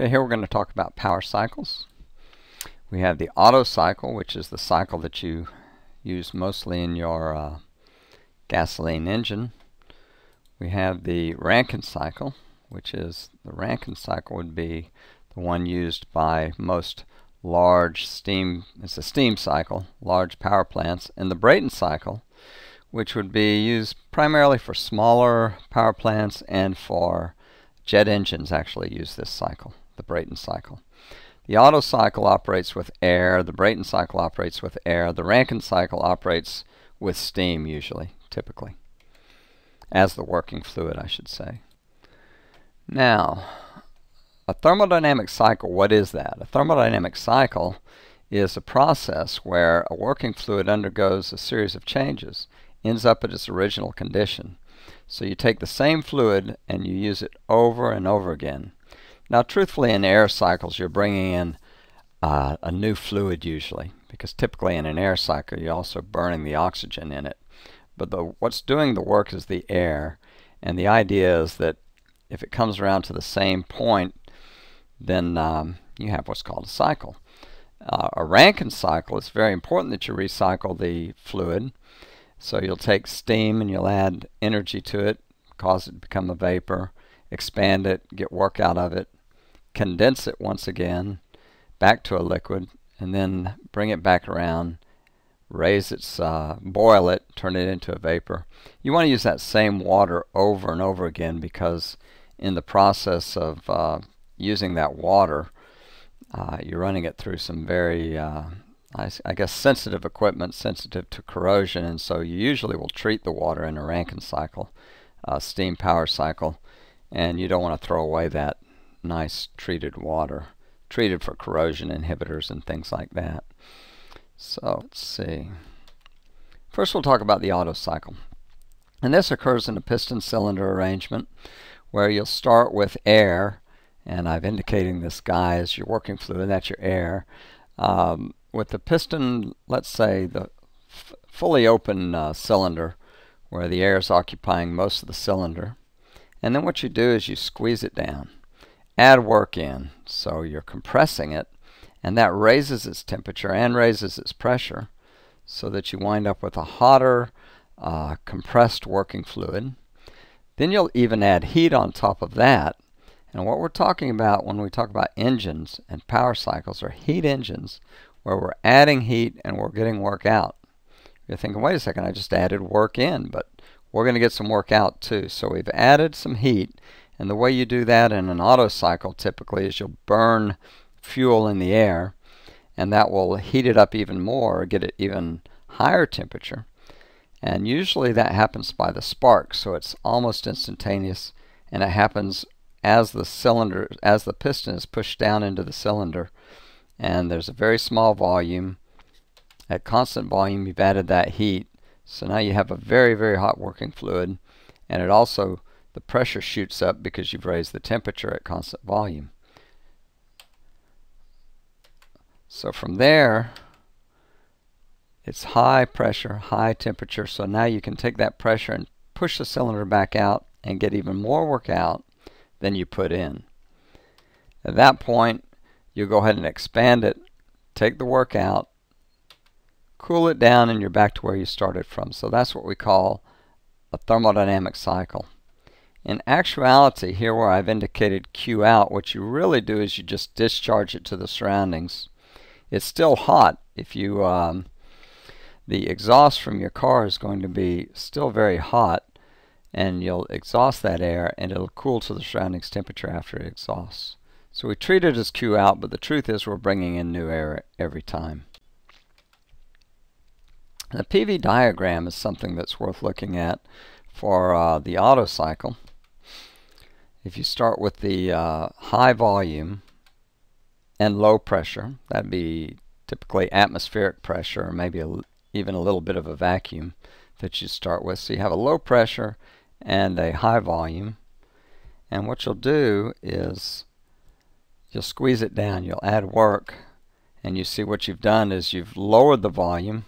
Okay, here we're going to talk about power cycles. We have the Otto cycle, which is the cycle that you use mostly in your gasoline engine. We have the Rankine cycle, which is the Rankine cycle would be the one used by most large steam, it's a steam cycle, large power plants, and the Brayton cycle, which would be used primarily for smaller power plants and for jet engines actually use this cycle, the Brayton cycle. The Otto cycle operates with air, the Brayton cycle operates with air, the Rankine cycle operates with steam usually, typically, as the working fluid, I should say. Now, a thermodynamic cycle, what is that? A thermodynamic cycle is a process where a working fluid undergoes a series of changes, ends up at its original condition. So you take the same fluid and you use it over and over again. Now, truthfully, in air cycles, you're bringing in a new fluid usually, because typically in an air cycle, you're also burning the oxygen in it. But what's doing the work is the air, and the idea is that if it comes around to the same point, then you have what's called a cycle. A Rankine cycle, it's very important that you recycle the fluid. So you'll take steam and you'll add energy to it, cause it to become a vapor, expand it, get work out of it, condense it once again back to a liquid, and then bring it back around, raise its, boil it, turn it into a vapor. You want to use that same water over and over again, because in the process of using that water, you're running it through some very I guess sensitive equipment, sensitive to corrosion, and so you usually will treat the water in a Rankine cycle, steam power cycle, and you don't want to throw away that nice treated water, treated for corrosion inhibitors and things like that. So let's see. First we'll talk about the Otto cycle. And this occurs in a piston cylinder arrangement where you'll start with air, and I've indicated this guy as your working fluid, that's your air. With the piston, let's say the fully open cylinder where the air is occupying most of the cylinder. And then what you do is you squeeze it down, add work in, so you're compressing it, and that raises its temperature and raises its pressure so that you wind up with a hotter compressed working fluid. Then you'll even add heat on top of that. And what we're talking about when we talk about engines and power cycles are heat engines, where we're adding heat and we're getting work out. You're thinking, wait a second, I just added work in, but we're going to get some work out too. So we've added some heat, and the way you do that in an Otto cycle typically is you'll burn fuel in the air, and that will heat it up even more or get it even higher temperature. And usually that happens by the spark, so it's almost instantaneous, and it happens as the piston is pushed down into the cylinder, and there's a very small volume. At constant volume, you've added that heat, so now you have a very, very hot working fluid, and it also, the pressure shoots up because you've raised the temperature at constant volume. So from there, it's high pressure, high temperature, so now you can take that pressure and push the cylinder back out and get even more work out than you put in. At that point, you go ahead and expand it, take the work out, cool it down, and you're back to where you started from. So that's what we call a thermodynamic cycle. In actuality, here where I've indicated Q out, what you really do is you just discharge it to the surroundings. It's still hot. If you the exhaust from your car is going to be still very hot, and you'll exhaust that air and it'll cool to the surroundings temperature after it exhausts. So we treat it as Q out, but the truth is we're bringing in new air every time. The PV diagram is something that's worth looking at for the Otto cycle. If you start with the high volume and low pressure, that'd be typically atmospheric pressure, or maybe even a little bit of a vacuum that you start with. So you have a low pressure and a high volume, and what you'll do is you'll squeeze it down, you'll add work, and you see what you've done is you've lowered the volume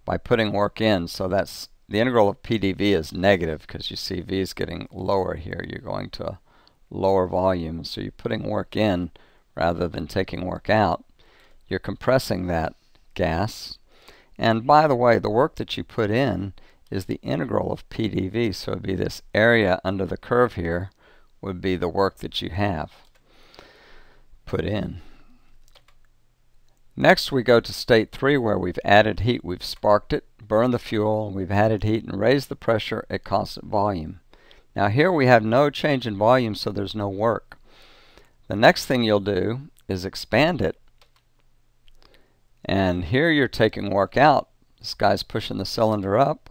by putting work in. So that's the integral of PdV is negative because you see V is getting lower here. You're going to a lower volume. So you're putting work in rather than taking work out. You're compressing that gas. And by the way, the work that you put in is the integral of PDV. So it would be this area under the curve here would be the work that you have put in. Next we go to state 3 where we've added heat. We've sparked it, burned the fuel, we've added heat and raised the pressure at constant volume. Now here we have no change in volume, so there's no work. The next thing you'll do is expand it. And here you're taking work out. This guy's pushing the cylinder up.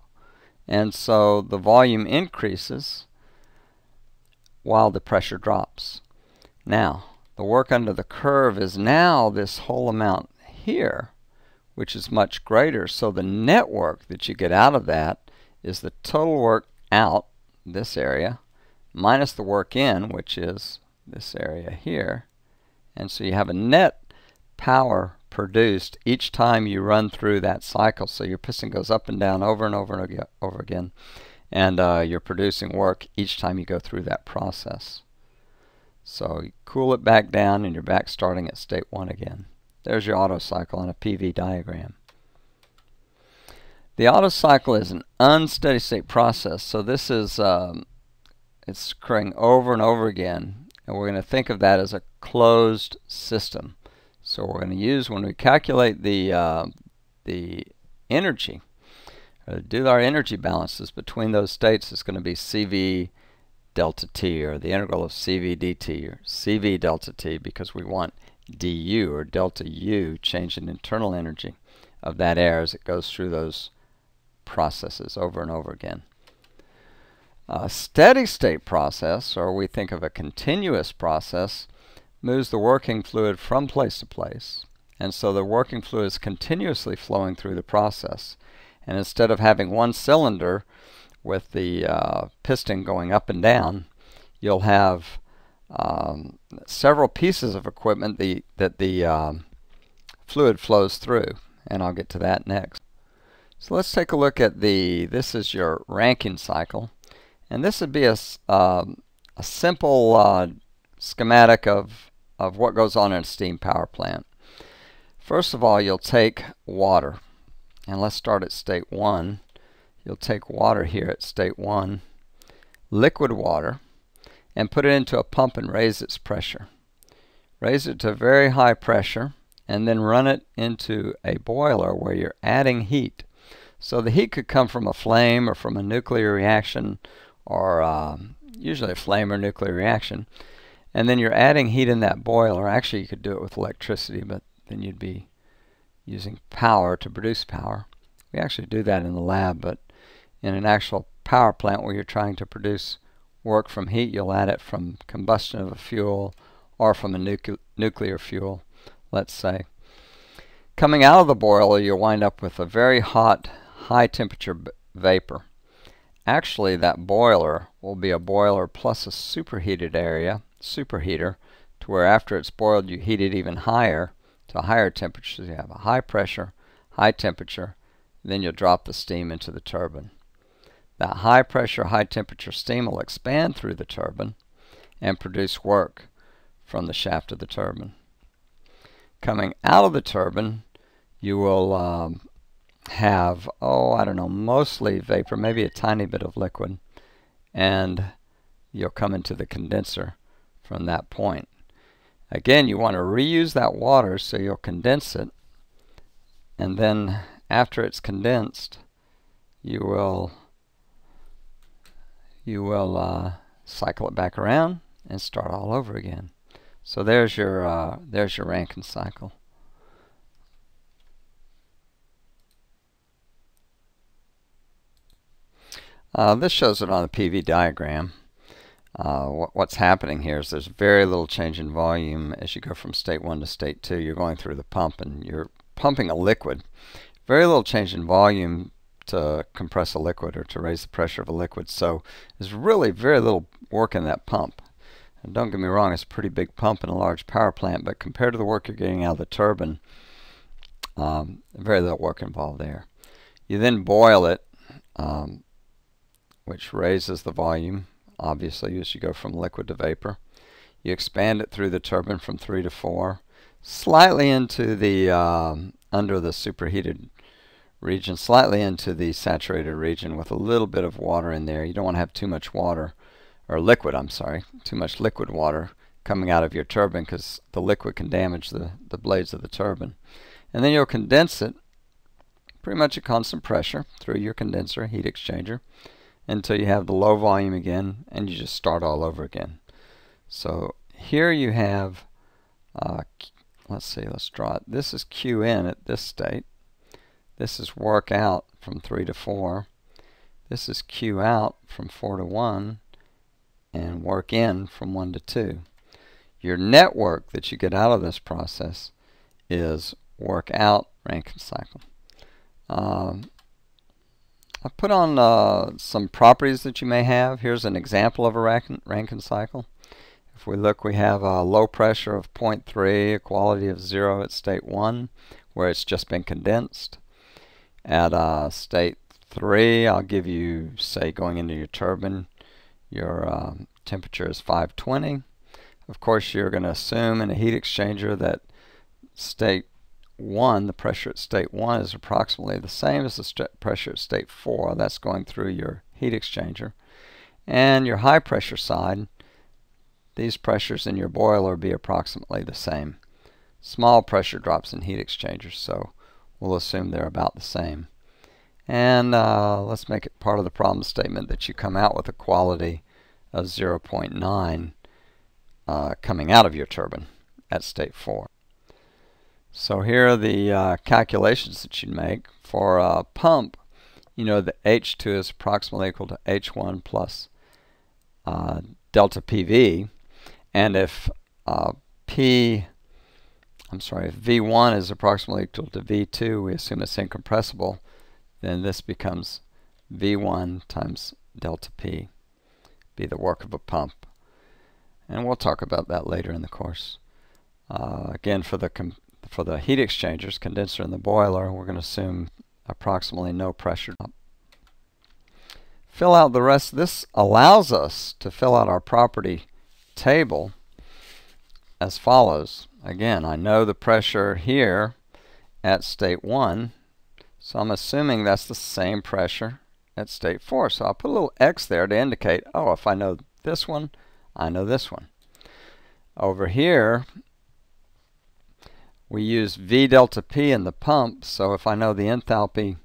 And so the volume increases while the pressure drops. Now, the work under the curve is now this whole amount here, which is much greater. So the net work that you get out of that is the total work out, this area, minus the work in, which is this area here. And so you have a net power produced each time you run through that cycle. So your piston goes up and down over and over and over again. And you're producing work each time you go through that process. So you cool it back down and you're back starting at state 1 again. There's your Otto cycle on a PV diagram. The Otto cycle is an unsteady state process. So this is it's occurring over and over again. And we're going to think of that as a closed system. So we're going to use, when we calculate the energy, or do our energy balances between those states, it's going to be CV delta T, or the integral of CV dt, or CV delta T, because we want du, or delta U, change in internal energy of that air as it goes through those processes over and over again. A steady state process, or we think of a continuous process, moves the working fluid from place to place. And so the working fluid is continuously flowing through the process. And instead of having one cylinder with the piston going up and down, you'll have several pieces of equipment that the fluid flows through. And I'll get to that next. So let's take a look at this is your Rankine cycle. And this would be a simple schematic of what goes on in a steam power plant. First of all, you'll take water, and let's start at state 1. You'll take water here at state 1, liquid water, and put it into a pump and raise its pressure. Raise it to a very high pressure, and then run it into a boiler where you're adding heat. So the heat could come from a flame or from a nuclear reaction, or usually a flame or nuclear reaction. And then you're adding heat in that boiler. Actually, you could do it with electricity, but then you'd be using power to produce power. We actually do that in the lab, but in an actual power plant where you're trying to produce work from heat, you'll add it from combustion of a fuel or from a nuclear fuel, let's say. Coming out of the boiler, you'll wind up with a very hot, high temperature vapor. Actually, that boiler will be a boiler plus a superheated area, superheater, to where after it's boiled you heat it even higher to higher temperatures. You have a high pressure, high temperature, then you'll drop the steam into the turbine. That high pressure, high temperature steam will expand through the turbine and produce work from the shaft of the turbine. Coming out of the turbine, you will have, I don't know, mostly vapor, maybe a tiny bit of liquid, and you'll come into the condenser from that point. Again, you want to reuse that water, so you'll condense it, and then after it's condensed, you will cycle it back around and start all over again. So there's your Rankine cycle. This shows it on the PV diagram. What's happening here is there's very little change in volume as you go from state 1 to state 2. You're going through the pump and you're pumping a liquid. Very little change in volume to compress a liquid or to raise the pressure of a liquid. So there's really very little work in that pump. And don't get me wrong, it's a pretty big pump in a large power plant, but compared to the work you're getting out of the turbine, very little work involved there. You then boil it, which raises the volume, obviously, as you go from liquid to vapor. You expand it through the turbine from 3 to 4, slightly into the under the superheated region, slightly into the saturated region with a little bit of water in there. You don't want to have too much water, or liquid, I'm sorry, too much liquid water coming out of your turbine, because the liquid can damage the blades of the turbine. And then you'll condense it pretty much at constant pressure through your condenser heat exchanger until you have the low volume again, and you just start all over again. So here you have, let's draw it. This is Q in at this state. This is work out from 3 to 4. This is Q out from 4 to 1, and work in from 1 to 2. Your net work that you get out of this process is work out Rankine cycle. I put on some properties that you may have. Here's an example of a Rankine cycle. If we look, we have a low pressure of 0.3, a quality of 0 at state 1, where it's just been condensed. At state 3, I'll give you, say, going into your turbine, your temperature is 520. Of course, you're going to assume in a heat exchanger that state 1, the pressure at state 1 is approximately the same as the pressure at state 4. That's going through your heat exchanger. And your high pressure side, these pressures in your boiler will be approximately the same. Small pressure drops in heat exchangers, so we'll assume they're about the same. And let's make it part of the problem statement that you come out with a quality of 0.9 coming out of your turbine at state 4. So here are the calculations that you'd make. For a pump, you know that H2 is approximately equal to H1 plus delta PV. And if if V1 is approximately equal to V2, we assume it's incompressible, then this becomes V1 times delta P, be the work of a pump. And we'll talk about that later in the course. Again, for the heat exchangers, condenser and the boiler, we're going to assume approximately no pressure drop. Fill out the rest. This allows us to fill out our property table as follows. Again, I know the pressure here at state 1, so I'm assuming that's the same pressure at state 4. So I'll put a little X there to indicate, oh, if I know this one, I know this one. Over here, we use V delta P in the pump, so if I know the enthalpy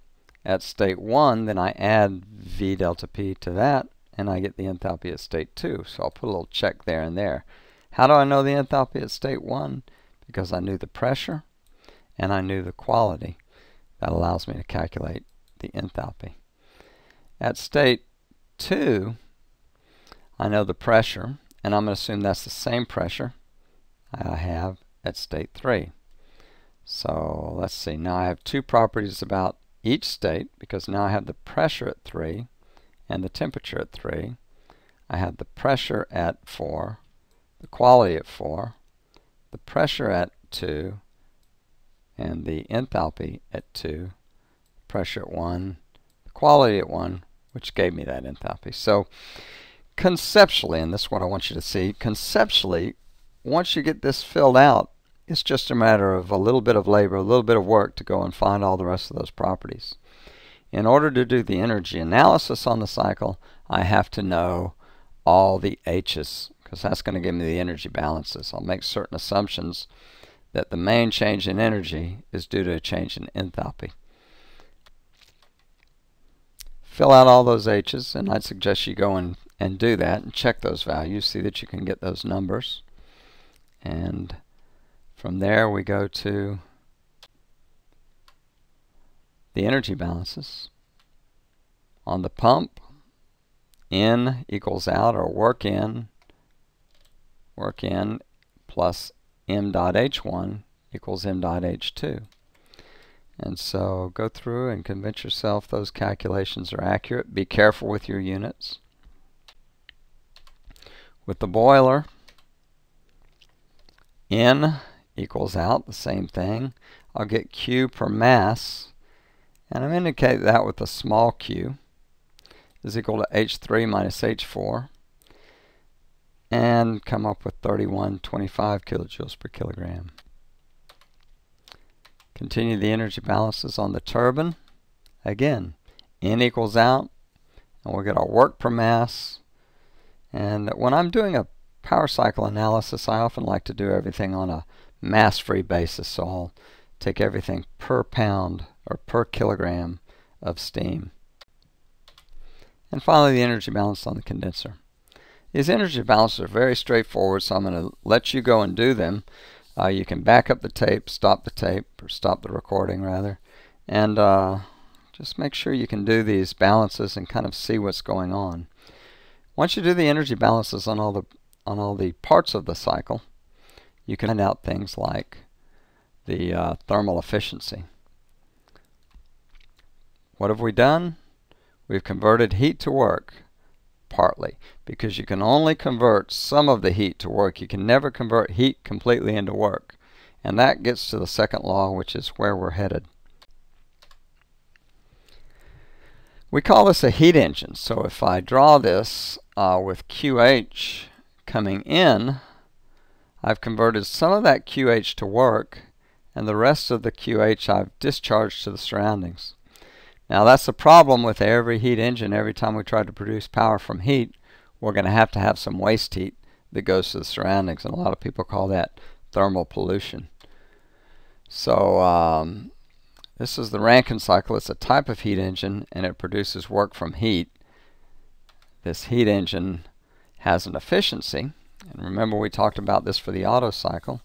at state 1, then I add V delta P to that, and I get the enthalpy at state 2. So I'll put a little check there and there. How do I know the enthalpy at state 1? Because I knew the pressure and I knew the quality. That allows me to calculate the enthalpy. At state 2, I know the pressure, and I'm going to assume that's the same pressure I have at state 3. So let's see, now I have two properties about each state, because now I have the pressure at 3 and the temperature at 3. I have the pressure at 4, the quality at 4, the pressure at 2, and the enthalpy at 2, pressure at 1, the quality at 1, which gave me that enthalpy. So conceptually, and this is what I want you to see, conceptually, once you get this filled out, it's just a matter of a little bit of labor, a little bit of work to go and find all the rest of those properties. In order to do the energy analysis on the cycle, I have to know all the H's, because that's going to give me the energy balances. I'll make certain assumptions that the main change in energy is due to a change in enthalpy. Fill out all those H's, and I'd suggest you go and do that and check those values, see that you can get those numbers. And from there we go to the energy balances. On the pump, in equals out, or work in plus m dot h1 equals m dot h2. And so go through and convince yourself those calculations are accurate. Be careful with your units. With the boiler, in equals out, the same thing. I'll get Q per mass, and I'm indicating that with a small q is equal to H3 minus H4. and come up with 3125 kilojoules per kilogram. Continue the energy balances on the turbine. Again, in equals out, and we'll get our work per mass. And when I'm doing a power cycle analysis, I often like to do everything on a mass-free basis. So I'll take everything per pound or per kilogram of steam. And finally, the energy balance on the condenser. These energy balances are very straightforward, so I'm going to let you go and do them. You can back up the tape, or stop the recording rather, and just make sure you can do these balances and kind of see what's going on. Once you do the energy balances on all the parts of the cycle, you can find out things like the thermal efficiency. What have we done? We've converted heat to work, partly, because you can only convert some of the heat to work. You can never convert heat completely into work. And that gets to the second law, which is where we're headed. We call this a heat engine. So if I draw this with QH coming in, I've converted some of that QH to work, and the rest of the QH I've discharged to the surroundings. Now that's the problem with every heat engine. Every time we try to produce power from heat, we're going to have some waste heat that goes to the surroundings, and a lot of people call that thermal pollution. So this is the Rankine cycle. It's a type of heat engine, and it produces work from heat. This heat engine has an efficiency, and remember we talked about this for the Otto cycle.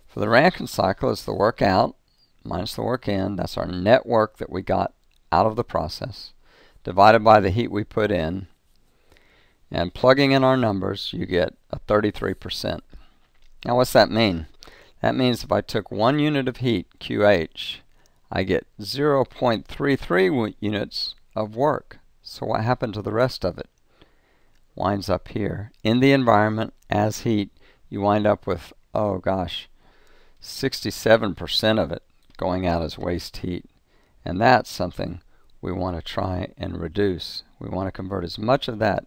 For the Rankine cycle, it's the work out minus the work in. That's our net work that we got out of the process, divided by the heat we put in, and plugging in our numbers, you get a 33%. Now what's that mean? That means if I took 1 unit of heat, QH, I get 0.33 units of work. So what happened to the rest of it? Winds up here. In the environment, as heat, you wind up with, oh gosh, 67% of it going out as waste heat. And that's something we want to try and reduce. We want to convert as much of that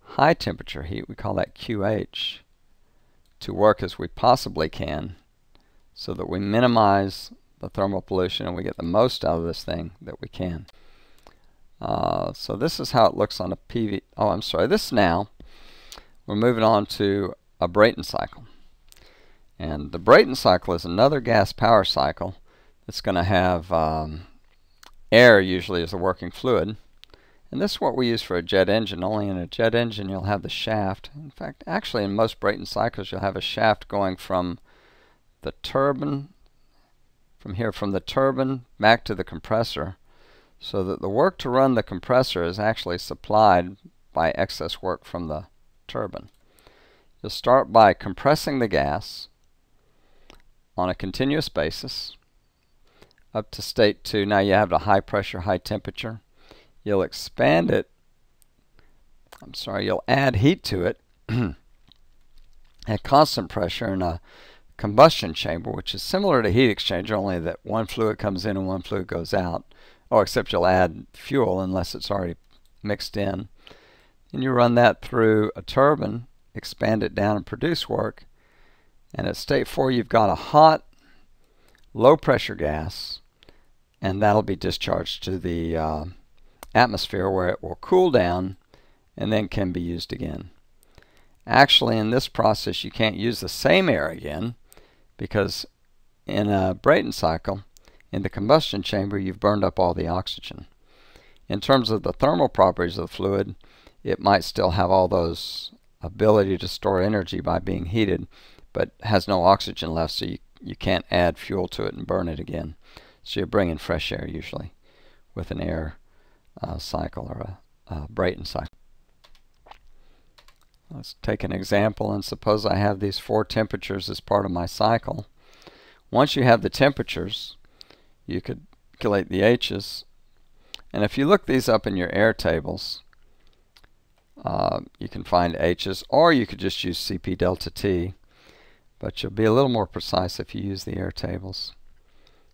high temperature heat, we call that QH, to work as we possibly can, so that we minimize the thermal pollution and we get the most out of this thing that we can. So this is how it looks on a PV. Oh, I'm sorry. This now, we're moving on to a Brayton cycle. And the Brayton cycle is another gas power cycle that's going to have air usually as the working fluid. And this is what we use for a jet engine. Only in a jet engine you'll have the shaft. In fact, actually in most Brayton cycles you'll have a shaft going from the turbine, from the turbine back to the compressor, so that the work to run the compressor is actually supplied by excess work from the turbine. You'll start by compressing the gas on a continuous basis up to state 2. Now you have a high pressure, high temperature. You'll expand it, you'll add heat to it at constant pressure in a combustion chamber, which is similar to heat exchanger, only that one fluid comes in and one fluid goes out. Oh, except you'll add fuel unless it's already mixed in. And you run that through a turbine, expand it down and produce work. And at state 4 you've got a hot, low pressure gas, and that'll be discharged to the atmosphere where it will cool down and then can be used again. Actually, in this process you can't use the same air again, because in a Brayton cycle, in the combustion chamber, you've burned up all the oxygen. In terms of the thermal properties of the fluid, it might still have all those ability to store energy by being heated, but has no oxygen left, so you can't add fuel to it and burn it again. So you bring in fresh air usually with an air cycle or a Brayton cycle. Let's take an example, and suppose I have these 4 temperatures as part of my cycle. Once you have the temperatures, you could calculate the H's, and if you look these up in your air tables, you can find H's, or you could just use CP delta T, but you'll be a little more precise if you use the air tables,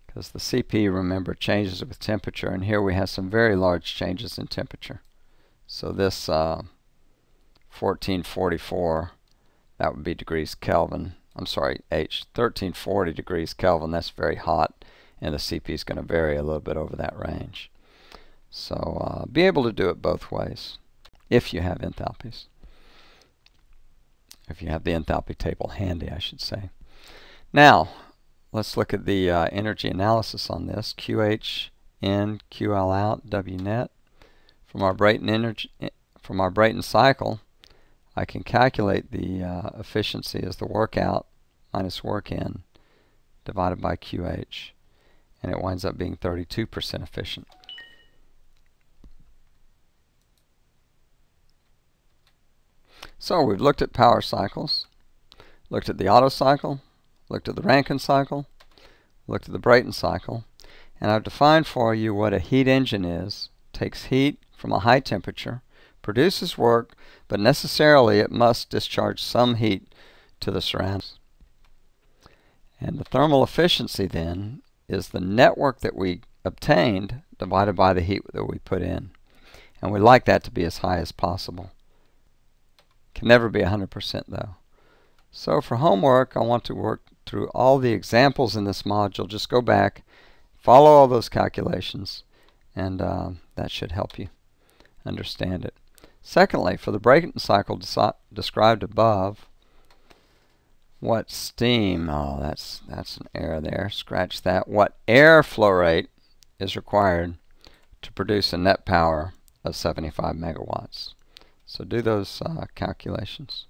because the CP, remember, changes with temperature, and here we have some very large changes in temperature. So this 1444 that would be degrees Kelvin. I'm sorry, H, 1340 degrees Kelvin. That's very hot, and the CP is going to vary a little bit over that range. So be able to do it both ways if you have enthalpies. If you have the enthalpy table handy, I should say. Now, let's look at the energy analysis on this. QH in, QL out, W net. From our Brayton cycle, I can calculate the efficiency as the work out minus work in divided by QH, and it winds up being 32% efficient. So we've looked at power cycles, looked at the Otto cycle, looked at the Rankine cycle, looked at the Brayton cycle, and I've defined for you what a heat engine is. It takes heat from a high temperature, produces work, but necessarily it must discharge some heat to the surroundings. And the thermal efficiency then is the net work that we obtained divided by the heat that we put in. And we like that to be as high as possible. Can never be 100% though. So for homework, I want to work through all the examples in this module. Just go back, follow all those calculations, and that should help you understand it. Secondly, for the Brayton cycle described above, what steam, oh that's an error there, scratch that. What air flow rate is required to produce a net power of 75 megawatts. So do those calculations.